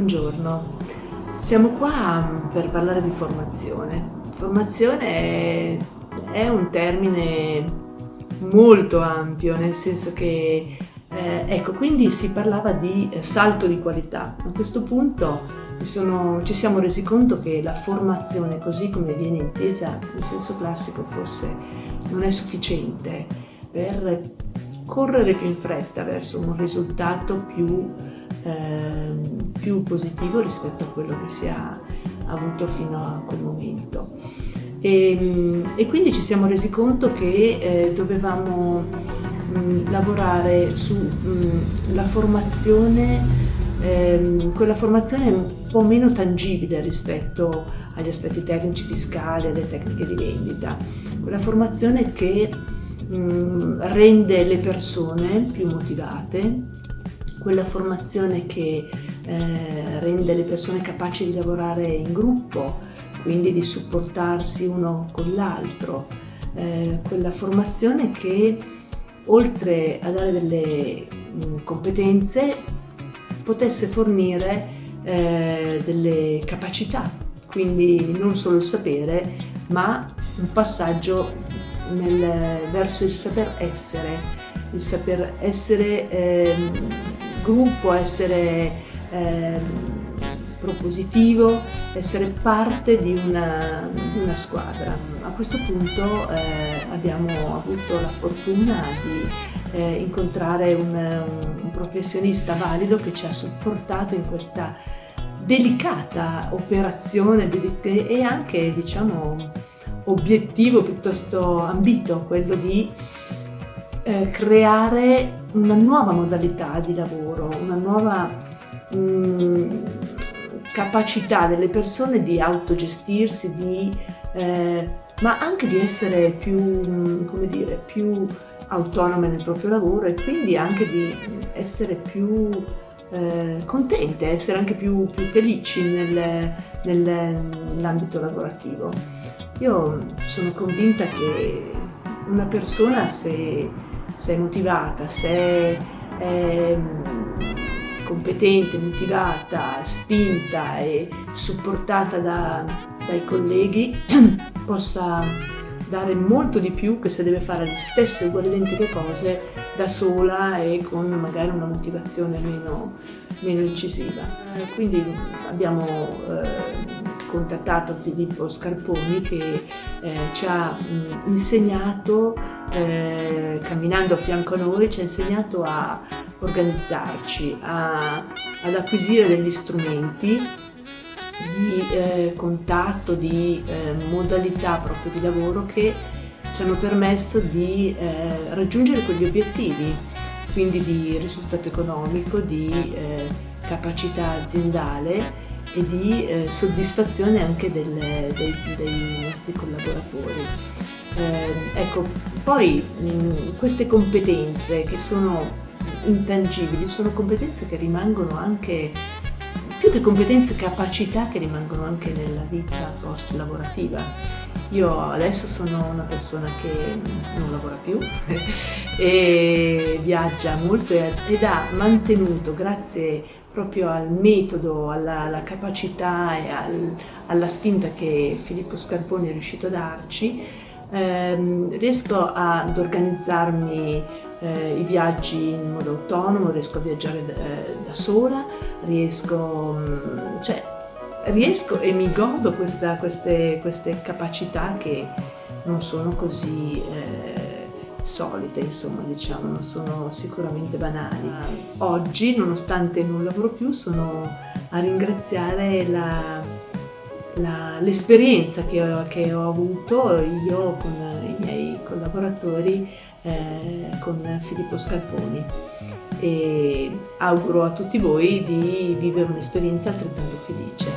Buongiorno, siamo qua per parlare di formazione. Formazione è un termine molto ampio, nel senso che, quindi si parlava di salto di qualità. A questo punto ci siamo resi conto che la formazione, così come viene intesa in senso classico, forse non è sufficiente per correre più in fretta verso un risultato più positivo rispetto a quello che si è avuto fino a quel momento. E quindi ci siamo resi conto che dovevamo lavorare sulla formazione, quella formazione un po' meno tangibile rispetto agli aspetti tecnici, fiscali, alle tecniche di vendita, quella formazione che rende le persone più motivate, quella formazione che rende le persone capaci di lavorare in gruppo, quindi di supportarsi uno con l'altro, quella formazione che oltre a dare delle competenze potesse fornire delle capacità, quindi non solo il sapere, ma un passaggio verso il saper essere gruppo, essere propositivo, essere parte di una squadra. A questo punto abbiamo avuto la fortuna di incontrare un professionista valido che ci ha supportato in questa delicata operazione e anche, obiettivo piuttosto ambito, quello di creare una nuova modalità di lavoro, una nuova capacità delle persone di autogestirsi, ma anche di essere più autonome nel proprio lavoro e quindi anche di essere più contente, essere anche più felici nell'ambito lavorativo. Io sono convinta che una persona, se è motivata, se è competente, motivata, spinta e supportata dai colleghi, possa dare molto di più che se deve fare le stesse uguali identiche cose da sola e con magari una motivazione meno incisiva. Quindi abbiamo contattato Filippo Scarponi che ci ha insegnato, camminando a fianco a noi, ci ha insegnato a organizzarci, ad acquisire degli strumenti di contatto, di modalità proprio di lavoro che ci hanno permesso di raggiungere quegli obiettivi, quindi di risultato economico, di capacità aziendale e di soddisfazione anche dei nostri collaboratori. Poi queste competenze che sono intangibili sono competenze che rimangono anche, più che competenze, capacità che rimangono anche nella vita post lavorativa. Io adesso sono una persona che non lavora più e viaggia molto ed ha mantenuto, grazie proprio al metodo, alla capacità e alla spinta che Filippo Scarponi è riuscito a darci, riesco ad organizzarmi i viaggi in modo autonomo, riesco a viaggiare da sola, riesco e mi godo queste capacità che non sono così solite, non sono sicuramente banali. Oggi, nonostante non lavoro più, sono a ringraziare l'esperienza che ho avuto io con i miei collaboratori, con Filippo Scarponi, e auguro a tutti voi di vivere un'esperienza altrettanto felice.